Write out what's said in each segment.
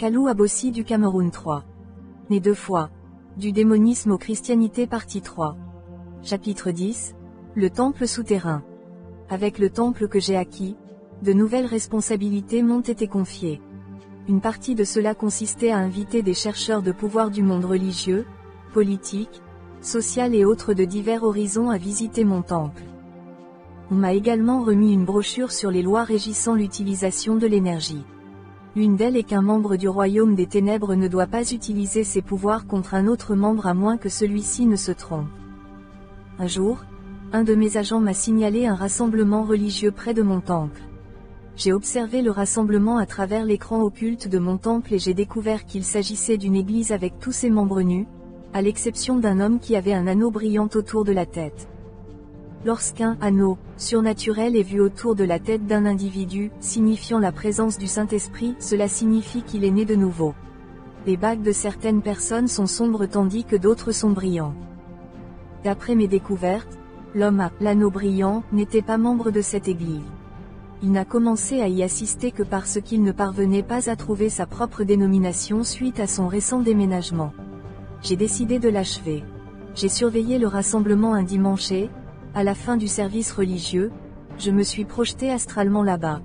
Kalou Abossi du Cameroun 3. Né 2 fois. Du démonisme aux christianités partie 3. Chapitre 10. Le temple souterrain. Avec le temple que j'ai acquis, de nouvelles responsabilités m'ont été confiées. Une partie de cela consistait à inviter des chercheurs de pouvoir du monde religieux, politique, social et autres de divers horizons à visiter mon temple. On m'a également remis une brochure sur les lois régissant l'utilisation de l'énergie. L'une d'elles est qu'un membre du royaume des ténèbres ne doit pas utiliser ses pouvoirs contre un autre membre à moins que celui-ci ne se trompe. Un jour, un de mes agents m'a signalé un rassemblement religieux près de mon temple. J'ai observé le rassemblement à travers l'écran occulte de mon temple et j'ai découvert qu'il s'agissait d'une église avec tous ses membres nus, à l'exception d'un homme qui avait un anneau brillant autour de la tête. Lorsqu'un anneau surnaturel est vu autour de la tête d'un individu, signifiant la présence du Saint-Esprit, cela signifie qu'il est né de nouveau. Les bagues de certaines personnes sont sombres tandis que d'autres sont brillants. D'après mes découvertes, l'homme à l'anneau brillant n'était pas membre de cette église. Il n'a commencé à y assister que parce qu'il ne parvenait pas à trouver sa propre dénomination suite à son récent déménagement. J'ai décidé de l'achever. J'ai surveillé le rassemblement un dimanche et, à la fin du service religieux, je me suis projeté astralement là-bas.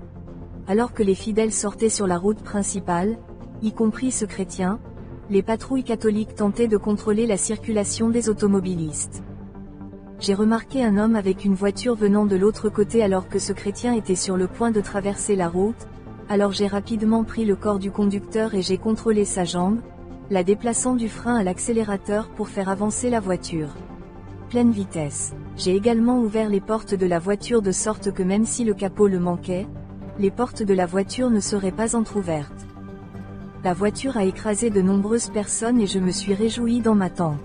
Alors que les fidèles sortaient sur la route principale, y compris ce chrétien, les patrouilles catholiques tentaient de contrôler la circulation des automobilistes. J'ai remarqué un homme avec une voiture venant de l'autre côté alors que ce chrétien était sur le point de traverser la route, alors j'ai rapidement pris le corps du conducteur et j'ai contrôlé sa jambe, la déplaçant du frein à l'accélérateur pour faire avancer la voiture. Pleine vitesse. J'ai également ouvert les portes de la voiture de sorte que même si le capot le manquait, les portes de la voiture ne seraient pas entr'ouvertes. La voiture a écrasé de nombreuses personnes et je me suis réjoui dans ma tente.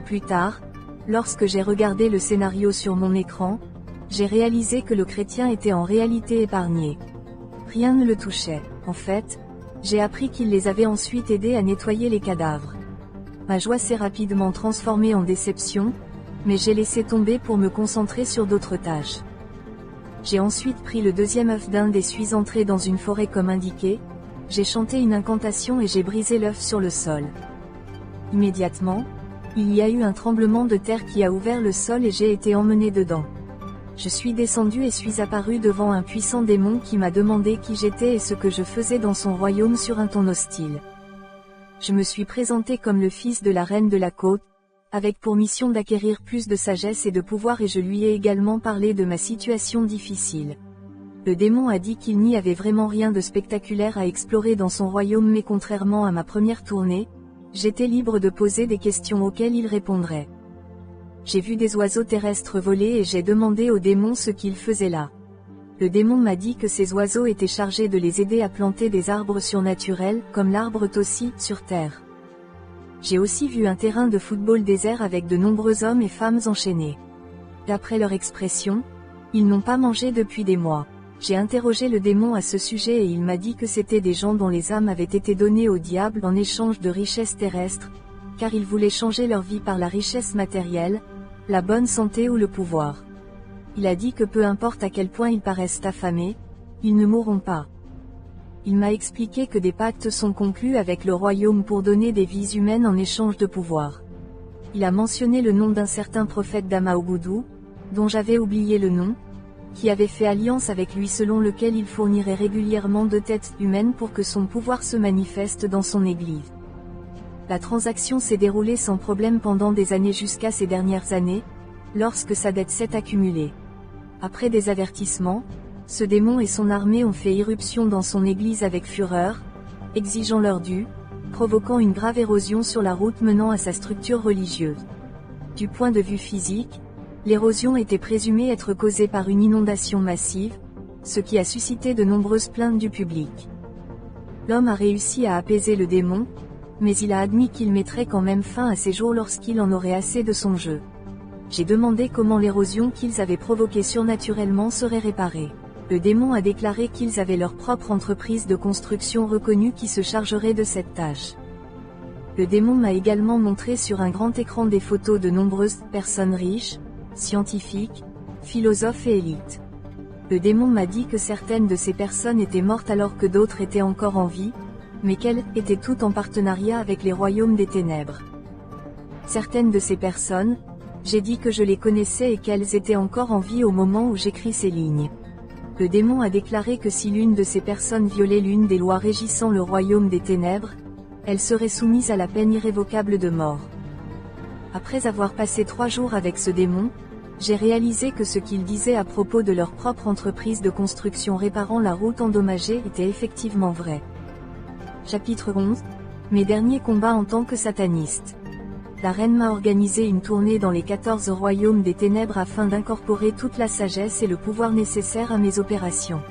Plus tard, lorsque j'ai regardé le scénario sur mon écran, j'ai réalisé que le chrétien était en réalité épargné. Rien ne le touchait. En fait, j'ai appris qu'il les avait ensuite aidés à nettoyer les cadavres. Ma joie s'est rapidement transformée en déception, mais j'ai laissé tomber pour me concentrer sur d'autres tâches. J'ai ensuite pris le deuxième œuf d'Inde et suis entré dans une forêt comme indiqué, j'ai chanté une incantation et j'ai brisé l'œuf sur le sol. Immédiatement, il y a eu un tremblement de terre qui a ouvert le sol et j'ai été emmené dedans. Je suis descendu et suis apparu devant un puissant démon qui m'a demandé qui j'étais et ce que je faisais dans son royaume sur un ton hostile. Je me suis présenté comme le fils de la reine de la côte, avec pour mission d'acquérir plus de sagesse et de pouvoir et je lui ai également parlé de ma situation difficile. Le démon a dit qu'il n'y avait vraiment rien de spectaculaire à explorer dans son royaume mais contrairement à ma première tournée, j'étais libre de poser des questions auxquelles il répondrait. J'ai vu des oiseaux terrestres voler et j'ai demandé au démon ce qu'il faisait là. Le démon m'a dit que ces oiseaux étaient chargés de les aider à planter des arbres surnaturels, comme l'arbre Tossi, sur Terre. J'ai aussi vu un terrain de football désert avec de nombreux hommes et femmes enchaînés. D'après leur expression, ils n'ont pas mangé depuis des mois. J'ai interrogé le démon à ce sujet et il m'a dit que c'étaient des gens dont les âmes avaient été données au diable en échange de richesses terrestres, car ils voulaient changer leur vie par la richesse matérielle, la bonne santé ou le pouvoir. Il a dit que peu importe à quel point ils paraissent affamés, ils ne mourront pas. Il m'a expliqué que des pactes sont conclus avec le royaume pour donner des vies humaines en échange de pouvoir. Il a mentionné le nom d'un certain prophète d'Amaogoudou, dont j'avais oublié le nom, qui avait fait alliance avec lui selon lequel il fournirait régulièrement 2 têtes humaines pour que son pouvoir se manifeste dans son église. La transaction s'est déroulée sans problème pendant des années jusqu'à ces dernières années, lorsque sa dette s'est accumulée. Après des avertissements, ce démon et son armée ont fait irruption dans son église avec fureur, exigeant leur dû, provoquant une grave érosion sur la route menant à sa structure religieuse. Du point de vue physique, l'érosion était présumée être causée par une inondation massive, ce qui a suscité de nombreuses plaintes du public. L'homme a réussi à apaiser le démon, mais il a admis qu'il mettrait quand même fin à ses jours lorsqu'il en aurait assez de son jeu. J'ai demandé comment l'érosion qu'ils avaient provoquée surnaturellement serait réparée. Le démon a déclaré qu'ils avaient leur propre entreprise de construction reconnue qui se chargerait de cette tâche. Le démon m'a également montré sur un grand écran des photos de nombreuses personnes riches, scientifiques, philosophes et élites. Le démon m'a dit que certaines de ces personnes étaient mortes alors que d'autres étaient encore en vie, mais qu'elles étaient toutes en partenariat avec les royaumes des ténèbres. Certaines de ces personnes, j'ai dit que je les connaissais et qu'elles étaient encore en vie au moment où j'écris ces lignes. Le démon a déclaré que si l'une de ces personnes violait l'une des lois régissant le royaume des ténèbres, elle serait soumise à la peine irrévocable de mort. Après avoir passé 3 jours avec ce démon, j'ai réalisé que ce qu'il disait à propos de leur propre entreprise de construction réparant la route endommagée était effectivement vrai. Chapitre 11. Mes derniers combats en tant que sataniste. La reine m'a organisé une tournée dans les 14 royaumes des ténèbres afin d'incorporer toute la sagesse et le pouvoir nécessaires à mes opérations.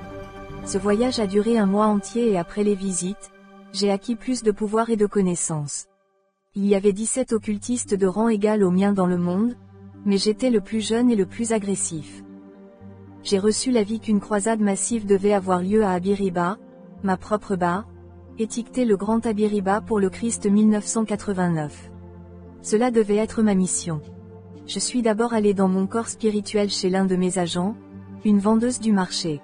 Ce voyage a duré 1 mois entier et après les visites, j'ai acquis plus de pouvoir et de connaissances. Il y avait 17 occultistes de rang égal au mien dans le monde, mais j'étais le plus jeune et le plus agressif. J'ai reçu l'avis qu'une croisade massive devait avoir lieu à Abiriba, ma propre barre, étiqueté le Grand Abiriba pour le Christ 1989. Cela devait être ma mission. Je suis d'abord allé dans mon corps spirituel chez l'un de mes agents, une vendeuse du marché.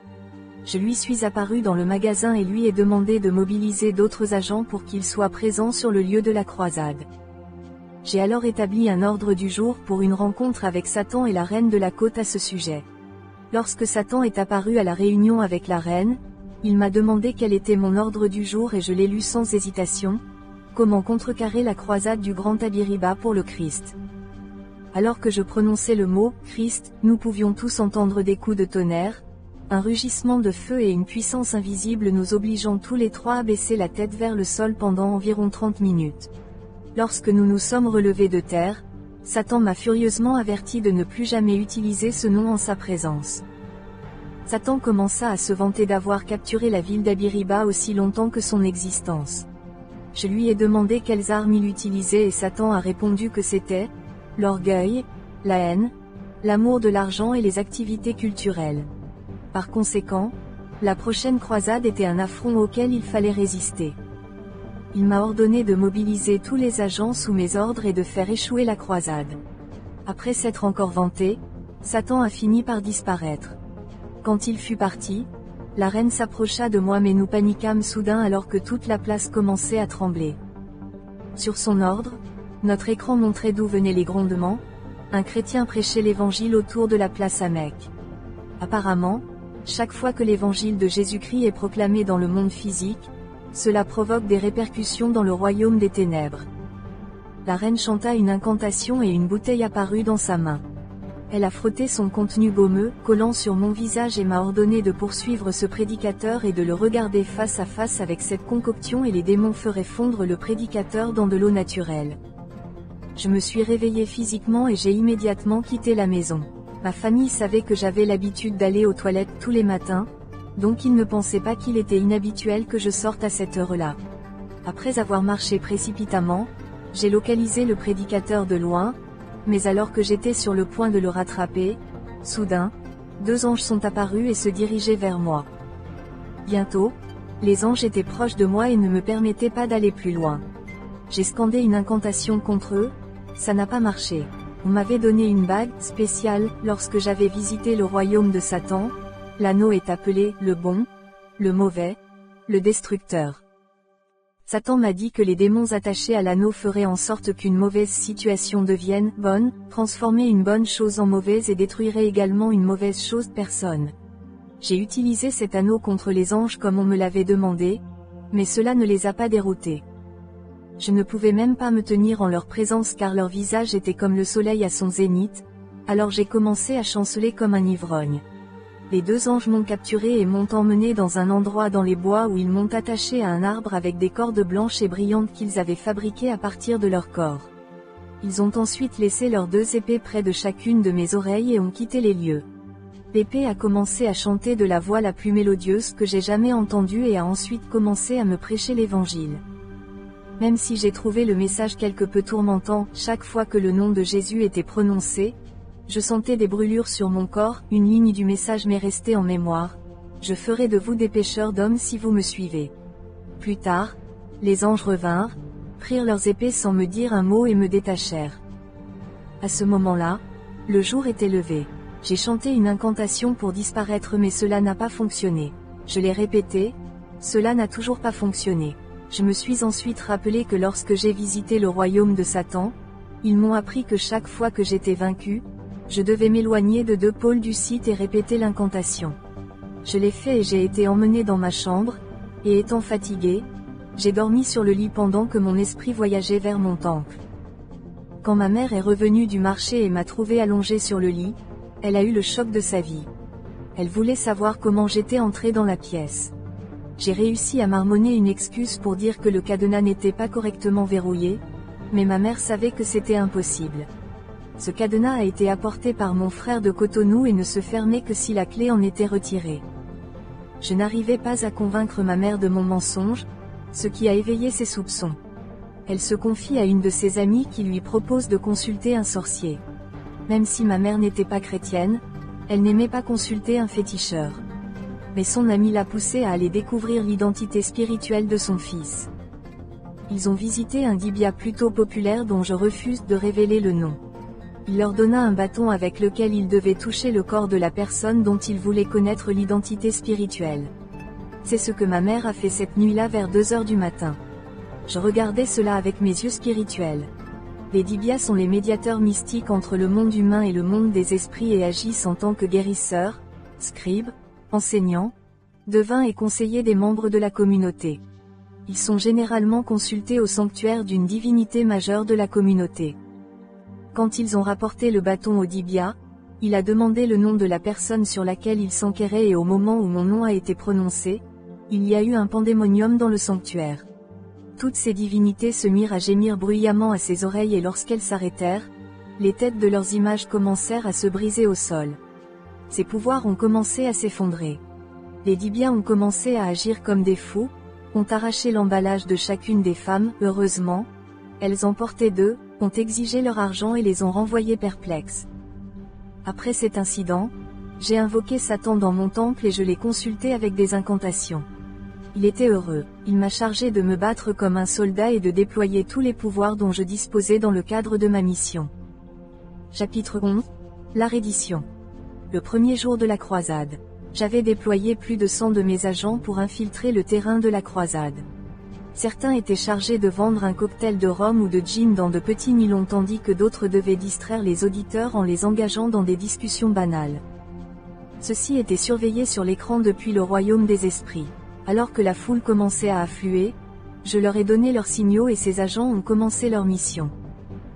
Je lui suis apparu dans le magasin et lui ai demandé de mobiliser d'autres agents pour qu'ils soient présents sur le lieu de la croisade. J'ai alors établi un ordre du jour pour une rencontre avec Satan et la reine de la côte à ce sujet. Lorsque Satan est apparu à la réunion avec la reine, il m'a demandé quel était mon ordre du jour et je l'ai lu sans hésitation. Comment contrecarrer la croisade du Grand Abiriba pour le Christ. Alors que je prononçais le mot « Christ », nous pouvions tous entendre des coups de tonnerre, un rugissement de feu et une puissance invisible nous obligeant tous les 3 à baisser la tête vers le sol pendant environ 30 minutes. Lorsque nous nous sommes relevés de terre, Satan m'a furieusement averti de ne plus jamais utiliser ce nom en sa présence. Satan commença à se vanter d'avoir capturé la ville d'Abiriba aussi longtemps que son existence. Je lui ai demandé quelles armes il utilisait et Satan a répondu que c'était l'orgueil, la haine, l'amour de l'argent et les activités culturelles. Par conséquent, la prochaine croisade était un affront auquel il fallait résister. Il m'a ordonné de mobiliser tous les agents sous mes ordres et de faire échouer la croisade. Après s'être encore vanté, Satan a fini par disparaître. Quand il fut parti, la reine s'approcha de moi mais nous paniquâmes soudain alors que toute la place commençait à trembler. Sur son ordre, notre écran montrait d'où venaient les grondements, un chrétien prêchait l'évangile autour de la place à Mecque. Apparemment, chaque fois que l'évangile de Jésus-Christ est proclamé dans le monde physique, cela provoque des répercussions dans le royaume des ténèbres. La reine chanta une incantation et une bouteille apparut dans sa main. Elle a frotté son contenu gommeux, collant sur mon visage et m'a ordonné de poursuivre ce prédicateur et de le regarder face à face avec cette concoction et les démons feraient fondre le prédicateur dans de l'eau naturelle. Je me suis réveillée physiquement et j'ai immédiatement quitté la maison. Ma famille savait que j'avais l'habitude d'aller aux toilettes tous les matins, donc ils ne pensaient pas qu'il était inhabituel que je sorte à cette heure-là. Après avoir marché précipitamment, j'ai localisé le prédicateur de loin, mais alors que j'étais sur le point de le rattraper, soudain, 2 anges sont apparus et se dirigeaient vers moi. Bientôt, les anges étaient proches de moi et ne me permettaient pas d'aller plus loin. J'ai scandé une incantation contre eux, ça n'a pas marché. On m'avait donné une bague spéciale lorsque j'avais visité le royaume de Satan. L'anneau est appelé le bon, le mauvais, le destructeur. Satan m'a dit que les démons attachés à l'anneau feraient en sorte qu'une mauvaise situation devienne bonne, transformer une bonne chose en mauvaise et détruirait également une mauvaise chose personne. J'ai utilisé cet anneau contre les anges comme on me l'avait demandé, mais cela ne les a pas déroutés. Je ne pouvais même pas me tenir en leur présence car leur visage était comme le soleil à son zénith, alors j'ai commencé à chanceler comme un ivrogne. Les 2 anges m'ont capturé et m'ont emmené dans un endroit dans les bois où ils m'ont attaché à un arbre avec des cordes blanches et brillantes qu'ils avaient fabriquées à partir de leur corps. Ils ont ensuite laissé leurs 2 épées près de chacune de mes oreilles et ont quitté les lieux. L'épée a commencé à chanter de la voix la plus mélodieuse que j'ai jamais entendue et a ensuite commencé à me prêcher l'évangile. Même si j'ai trouvé le message quelque peu tourmentant, chaque fois que le nom de Jésus était prononcé, je sentais des brûlures sur mon corps, une ligne du message m'est restée en mémoire. Je ferai de vous des pêcheurs d'hommes si vous me suivez. Plus tard, les anges revinrent, prirent leurs épées sans me dire un mot et me détachèrent. À ce moment-là, le jour était levé. J'ai chanté une incantation pour disparaître mais cela n'a pas fonctionné. Je l'ai répété, cela n'a toujours pas fonctionné. Je me suis ensuite rappelé que lorsque j'ai visité le royaume de Satan, ils m'ont appris que chaque fois que j'étais vaincu, je devais m'éloigner de 2 pôles du site et répéter l'incantation. Je l'ai fait et j'ai été emmené dans ma chambre, et étant fatigué, j'ai dormi sur le lit pendant que mon esprit voyageait vers mon temple. Quand ma mère est revenue du marché et m'a trouvé allongé sur le lit, elle a eu le choc de sa vie. Elle voulait savoir comment j'étais entré dans la pièce. J'ai réussi à marmonner une excuse pour dire que le cadenas n'était pas correctement verrouillé, mais ma mère savait que c'était impossible. Ce cadenas a été apporté par mon frère de Cotonou et ne se fermait que si la clé en était retirée. Je n'arrivais pas à convaincre ma mère de mon mensonge, ce qui a éveillé ses soupçons. Elle se confie à une de ses amies qui lui propose de consulter un sorcier. Même si ma mère n'était pas chrétienne, elle n'aimait pas consulter un féticheur. Mais son amie l'a poussée à aller découvrir l'identité spirituelle de son fils. Ils ont visité un dibia plutôt populaire dont je refuse de révéler le nom. Il leur donna un bâton avec lequel ils devaient toucher le corps de la personne dont ils voulaient connaître l'identité spirituelle. C'est ce que ma mère a fait cette nuit-là vers 2 heures du matin. Je regardais cela avec mes yeux spirituels. Les dibias sont les médiateurs mystiques entre le monde humain et le monde des esprits et agissent en tant que guérisseurs, scribes, enseignants, devins et conseillers des membres de la communauté. Ils sont généralement consultés au sanctuaire d'une divinité majeure de la communauté. Quand ils ont rapporté le bâton au dibia, il a demandé le nom de la personne sur laquelle il s'enquérait et au moment où mon nom a été prononcé, il y a eu un pandémonium dans le sanctuaire. Toutes ces divinités se mirent à gémir bruyamment à ses oreilles et lorsqu'elles s'arrêtèrent, les têtes de leurs images commencèrent à se briser au sol. Ses pouvoirs ont commencé à s'effondrer. Les dibias ont commencé à agir comme des fous, ont arraché l'emballage de chacune des femmes, heureusement, elles emportaient d'eux, ont exigé leur argent et les ont renvoyées perplexes. Après cet incident, j'ai invoqué Satan dans mon temple et je l'ai consulté avec des incantations. Il était heureux, il m'a chargé de me battre comme un soldat et de déployer tous les pouvoirs dont je disposais dans le cadre de ma mission. Chapitre 11. La reddition. Le premier jour de la croisade. J'avais déployé plus de 100 de mes agents pour infiltrer le terrain de la croisade. Certains étaient chargés de vendre un cocktail de rhum ou de gin dans de petits nylons tandis que d'autres devaient distraire les auditeurs en les engageant dans des discussions banales. Ceux-ci étaient surveillés sur l'écran depuis le royaume des esprits. Alors que la foule commençait à affluer, je leur ai donné leurs signaux et ces agents ont commencé leur mission.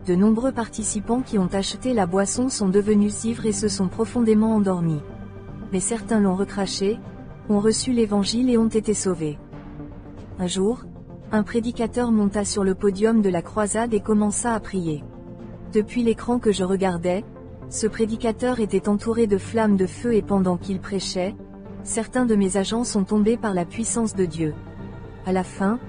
De nombreux participants qui ont acheté la boisson sont devenus ivres et se sont profondément endormis. Mais certains l'ont recraché, ont reçu l'évangile et ont été sauvés. Un jour, un prédicateur monta sur le podium de la croisade et commença à prier. Depuis l'écran que je regardais, ce prédicateur était entouré de flammes de feu et pendant qu'il prêchait, certains de mes agents sont tombés par la puissance de Dieu. À la fin,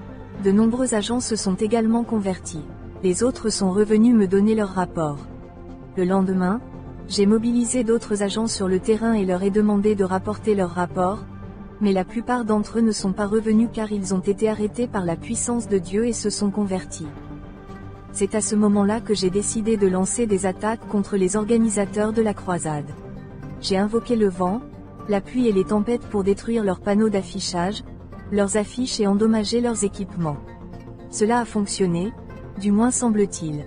de nombreux agents se sont également convertis. Les autres sont revenus me donner leur rapport. Le lendemain, j'ai mobilisé d'autres agents sur le terrain et leur ai demandé de rapporter leur rapport, mais la plupart d'entre eux ne sont pas revenus car ils ont été arrêtés par la puissance de Dieu et se sont convertis. C'est à ce moment-là que j'ai décidé de lancer des attaques contre les organisateurs de la croisade. J'ai invoqué le vent, la pluie et les tempêtes pour détruire leurs panneaux d'affichage, leurs affiches et endommager leurs équipements. Cela a fonctionné, du moins semble-t-il.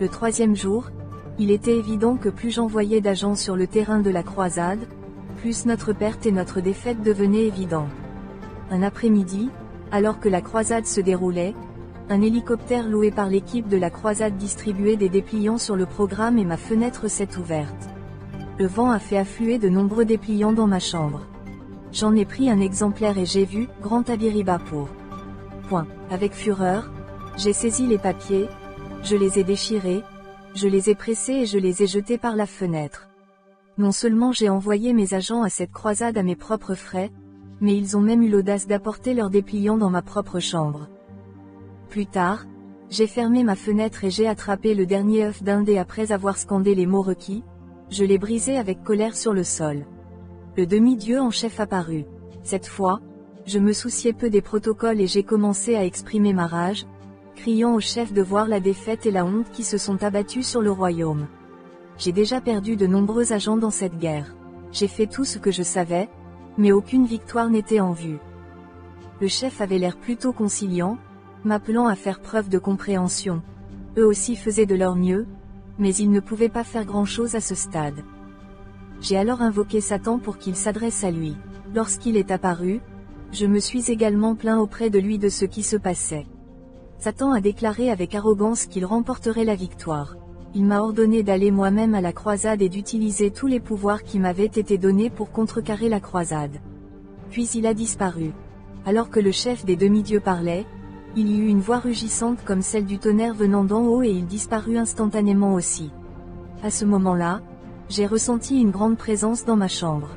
Le 3e jour, il était évident que plus j'envoyais d'agents sur le terrain de la croisade, plus notre perte et notre défaite devenaient évidentes. Un après-midi, alors que la croisade se déroulait, un hélicoptère loué par l'équipe de la croisade distribuait des dépliants sur le programme et ma fenêtre s'est ouverte. Le vent a fait affluer de nombreux dépliants dans ma chambre. J'en ai pris un exemplaire et j'ai vu « Grand Abiriba pour ». Avec fureur, j'ai saisi les papiers, je les ai déchirés, je les ai pressés et je les ai jetés par la fenêtre. Non seulement j'ai envoyé mes agents à cette croisade à mes propres frais, mais ils ont même eu l'audace d'apporter leurs dépliants dans ma propre chambre. Plus tard, j'ai fermé ma fenêtre et j'ai attrapé le dernier œuf d'Inde et après avoir scandé les mots requis, je l'ai brisé avec colère sur le sol. Le demi-dieu en chef apparut. Cette fois, je me souciais peu des protocoles et j'ai commencé à exprimer ma rage, criant au chef de voir la défaite et la honte qui se sont abattus sur le royaume. J'ai déjà perdu de nombreux agents dans cette guerre. J'ai fait tout ce que je savais, mais aucune victoire n'était en vue. Le chef avait l'air plutôt conciliant, m'appelant à faire preuve de compréhension. Eux aussi faisaient de leur mieux, mais ils ne pouvaient pas faire grand-chose à ce stade. J'ai alors invoqué Satan pour qu'il s'adresse à lui. Lorsqu'il est apparu, je me suis également plaint auprès de lui de ce qui se passait. Satan a déclaré avec arrogance qu'il remporterait la victoire. Il m'a ordonné d'aller moi-même à la croisade et d'utiliser tous les pouvoirs qui m'avaient été donnés pour contrecarrer la croisade. Puis il a disparu. Alors que le chef des demi-dieux parlait, il y eut une voix rugissante comme celle du tonnerre venant d'en haut et il disparut instantanément aussi. À ce moment-là, j'ai ressenti une grande présence dans ma chambre.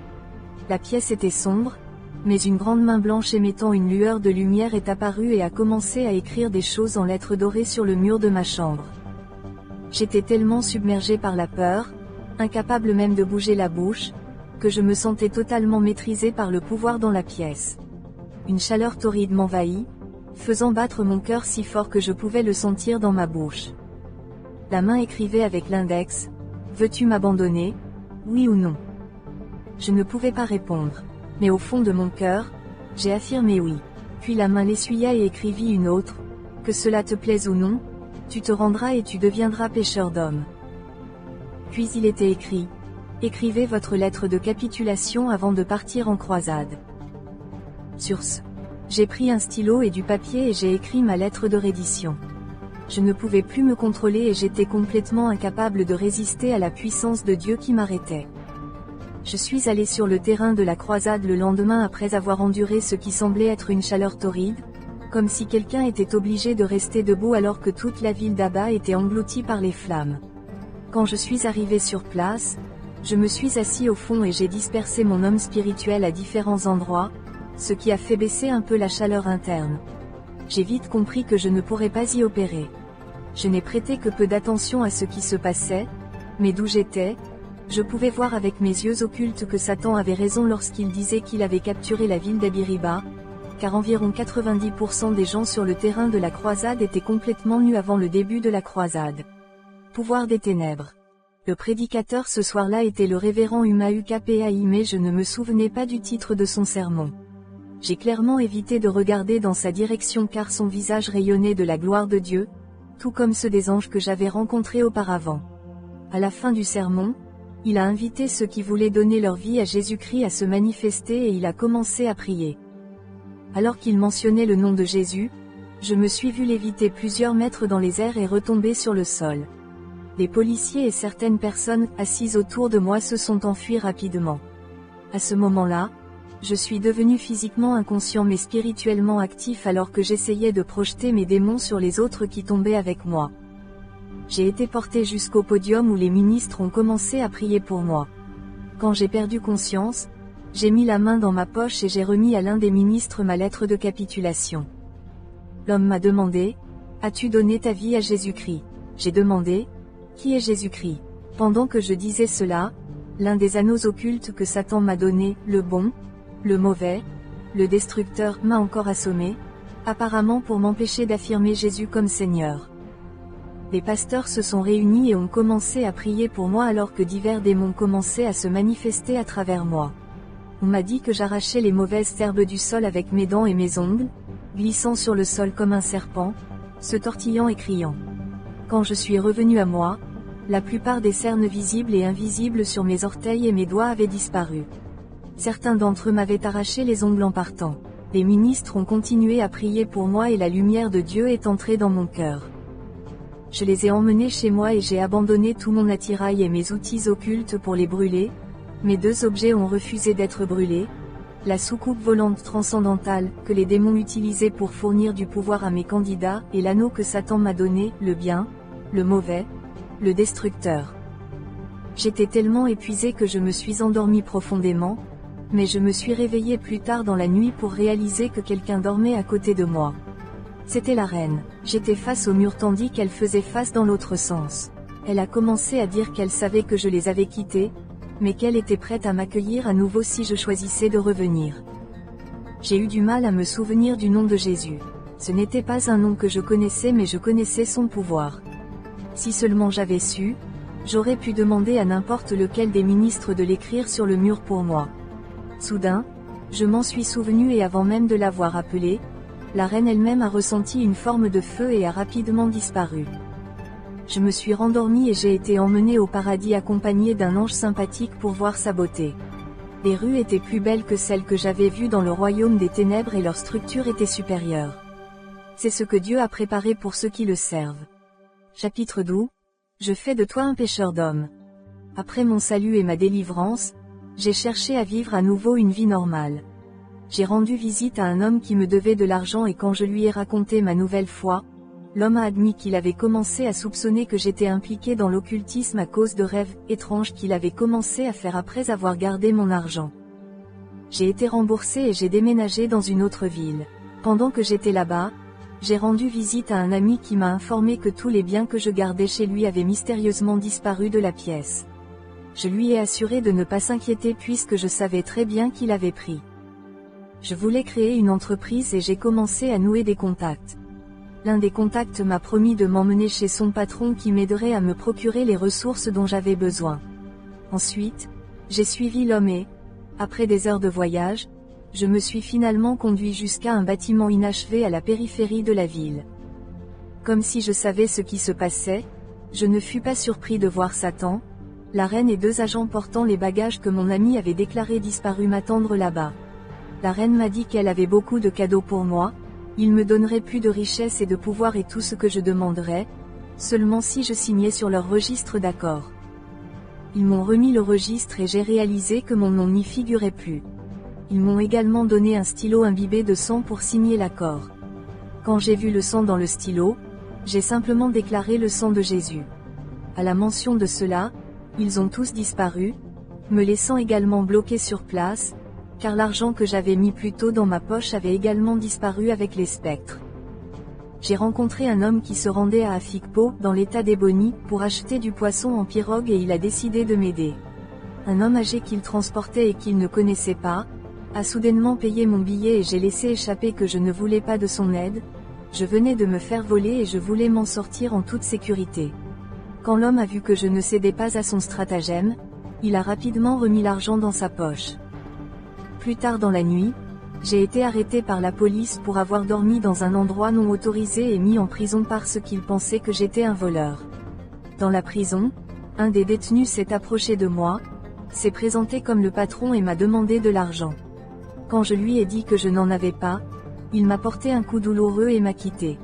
La pièce était sombre, mais une grande main blanche émettant une lueur de lumière est apparue et a commencé à écrire des choses en lettres dorées sur le mur de ma chambre. J'étais tellement submergé par la peur, incapable même de bouger la bouche, que je me sentais totalement maîtrisé par le pouvoir dans la pièce. Une chaleur torride m'envahit, faisant battre mon cœur si fort que je pouvais le sentir dans ma bouche. La main écrivait avec l'index, « Veux-tu m'abandonner, oui ou non ?» Je ne pouvais pas répondre. Mais au fond de mon cœur, j'ai affirmé oui. Puis la main l'essuya et écrivit une autre, « Que cela te plaise ou non, tu te rendras et tu deviendras pêcheur d'hommes. » Puis il était écrit, « Écrivez votre lettre de capitulation avant de partir en croisade. » Sur ce, j'ai pris un stylo et du papier et j'ai écrit ma lettre de reddition. Je ne pouvais plus me contrôler et j'étais complètement incapable de résister à la puissance de Dieu qui m'arrêtait. Je suis allé sur le terrain de la croisade le lendemain après avoir enduré ce qui semblait être une chaleur torride, comme si quelqu'un était obligé de rester debout alors que toute la ville d'Abba était engloutie par les flammes. Quand je suis arrivé sur place, je me suis assis au fond et j'ai dispersé mon homme spirituel à différents endroits, ce qui a fait baisser un peu la chaleur interne. J'ai vite compris que je ne pourrais pas y opérer. Je n'ai prêté que peu d'attention à ce qui se passait, mais d'où j'étais, je pouvais voir avec mes yeux occultes que Satan avait raison lorsqu'il disait qu'il avait capturé la ville d'Abiriba, car environ 90% des gens sur le terrain de la croisade étaient complètement nus avant le début de la croisade. Pouvoir des ténèbres. Le prédicateur ce soir-là était le révérend Umahu Kpai, mais je ne me souvenais pas du titre de son sermon. J'ai clairement évité de regarder dans sa direction car son visage rayonnait de la gloire de Dieu, tout comme ceux des anges que j'avais rencontrés auparavant. À la fin du sermon, il a invité ceux qui voulaient donner leur vie à Jésus-Christ à se manifester et il a commencé à prier. Alors qu'il mentionnait le nom de Jésus, je me suis vu léviter plusieurs mètres dans les airs et retomber sur le sol. Les policiers et certaines personnes assises autour de moi se sont enfuis rapidement. À ce moment-là, je suis devenu physiquement inconscient mais spirituellement actif alors que j'essayais de projeter mes démons sur les autres qui tombaient avec moi. J'ai été porté jusqu'au podium où les ministres ont commencé à prier pour moi. Quand j'ai perdu conscience, j'ai mis la main dans ma poche et j'ai remis à l'un des ministres ma lettre de capitulation. L'homme m'a demandé, « As-tu donné ta vie à Jésus-Christ ?» J'ai demandé, « Qui est Jésus-Christ ?» Pendant que je disais cela, l'un des anneaux occultes que Satan m'a donné, le bon, le mauvais, le destructeur, m'a encore assommé, apparemment pour m'empêcher d'affirmer Jésus comme Seigneur. Les pasteurs se sont réunis et ont commencé à prier pour moi alors que divers démons commençaient à se manifester à travers moi. On m'a dit que j'arrachais les mauvaises herbes du sol avec mes dents et mes ongles, glissant sur le sol comme un serpent, se tortillant et criant. Quand je suis revenu à moi, la plupart des cernes visibles et invisibles sur mes orteils et mes doigts avaient disparu. Certains d'entre eux m'avaient arraché les ongles en partant. Les ministres ont continué à prier pour moi et la lumière de Dieu est entrée dans mon cœur. Je les ai emmenés chez moi et j'ai abandonné tout mon attirail et mes outils occultes pour les brûler. Mes deux objets ont refusé d'être brûlés. La soucoupe volante transcendantale, que les démons utilisaient pour fournir du pouvoir à mes candidats, et l'anneau que Satan m'a donné, le bien, le mauvais, le destructeur. J'étais tellement épuisé que je me suis endormi profondément, mais je me suis réveillé plus tard dans la nuit pour réaliser que quelqu'un dormait à côté de moi. C'était la reine. J'étais face au mur tandis qu'elle faisait face dans l'autre sens. Elle a commencé à dire qu'elle savait que je les avais quittés, mais qu'elle était prête à m'accueillir à nouveau si je choisissais de revenir. J'ai eu du mal à me souvenir du nom de Jésus. Ce n'était pas un nom que je connaissais mais je connaissais son pouvoir. Si seulement j'avais su, j'aurais pu demander à n'importe lequel des ministres de l'écrire sur le mur pour moi. Soudain, je m'en suis souvenu et avant même de l'avoir appelé, la reine elle-même a ressenti une forme de feu et a rapidement disparu. Je me suis rendormie et j'ai été emmenée au paradis accompagnée d'un ange sympathique pour voir sa beauté. Les rues étaient plus belles que celles que j'avais vues dans le royaume des ténèbres et leur structure était supérieure. C'est ce que Dieu a préparé pour ceux qui le servent. Chapitre 12. Je fais de toi un pêcheur d'hommes. Après mon salut et ma délivrance, j'ai cherché à vivre à nouveau une vie normale. J'ai rendu visite à un homme qui me devait de l'argent et quand je lui ai raconté ma nouvelle foi, l'homme a admis qu'il avait commencé à soupçonner que j'étais impliqué dans l'occultisme à cause de rêves étranges qu'il avait commencé à faire après avoir gardé mon argent. J'ai été remboursé et j'ai déménagé dans une autre ville. Pendant que j'étais là-bas, j'ai rendu visite à un ami qui m'a informé que tous les biens que je gardais chez lui avaient mystérieusement disparu de la pièce. Je lui ai assuré de ne pas s'inquiéter puisque je savais très bien qu'il avait pris. Je voulais créer une entreprise et j'ai commencé à nouer des contacts. L'un des contacts m'a promis de m'emmener chez son patron qui m'aiderait à me procurer les ressources dont j'avais besoin. Ensuite, j'ai suivi l'homme et, après des heures de voyage, je me suis finalement conduit jusqu'à un bâtiment inachevé à la périphérie de la ville. Comme si je savais ce qui se passait, je ne fus pas surpris de voir Satan, la reine et 2 agents portant les bagages que mon ami avait déclarés disparus m'attendre là-bas. La reine m'a dit qu'elle avait beaucoup de cadeaux pour moi, il me donnerait plus de richesse et de pouvoir et tout ce que je demanderais, seulement si je signais sur leur registre d'accord. Ils m'ont remis le registre et j'ai réalisé que mon nom n'y figurait plus. Ils m'ont également donné un stylo imbibé de sang pour signer l'accord. Quand j'ai vu le sang dans le stylo, j'ai simplement déclaré le sang de Jésus. À la mention de cela, ils ont tous disparu, me laissant également bloqué sur place, car l'argent que j'avais mis plus tôt dans ma poche avait également disparu avec les spectres. J'ai rencontré un homme qui se rendait à Afikpo, dans l'état d'Ebony, pour acheter du poisson en pirogue et il a décidé de m'aider. Un homme âgé qu'il transportait et qu'il ne connaissait pas, a soudainement payé mon billet et j'ai laissé échapper que je ne voulais pas de son aide, je venais de me faire voler et je voulais m'en sortir en toute sécurité. Quand l'homme a vu que je ne cédais pas à son stratagème, il a rapidement remis l'argent dans sa poche. Plus tard dans la nuit, j'ai été arrêté par la police pour avoir dormi dans un endroit non autorisé et mis en prison parce qu'ils pensaient que j'étais un voleur. Dans la prison, un des détenus s'est approché de moi, s'est présenté comme le patron et m'a demandé de l'argent. Quand je lui ai dit que je n'en avais pas, il m'a porté un coup douloureux et m'a quitté.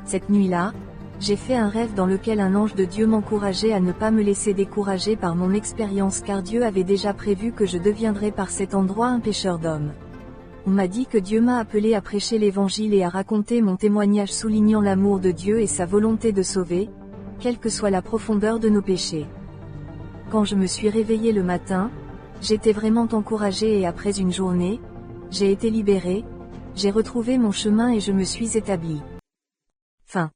Cette nuit-là, j'ai fait un rêve dans lequel un ange de Dieu m'encourageait à ne pas me laisser décourager par mon expérience car Dieu avait déjà prévu que je deviendrais par cet endroit un pêcheur d'hommes. On m'a dit que Dieu m'a appelé à prêcher l'évangile et à raconter mon témoignage soulignant l'amour de Dieu et sa volonté de sauver, quelle que soit la profondeur de nos péchés. Quand je me suis réveillé le matin, j'étais vraiment encouragé et après une journée, j'ai été libéré, j'ai retrouvé mon chemin et je me suis établi. Fin.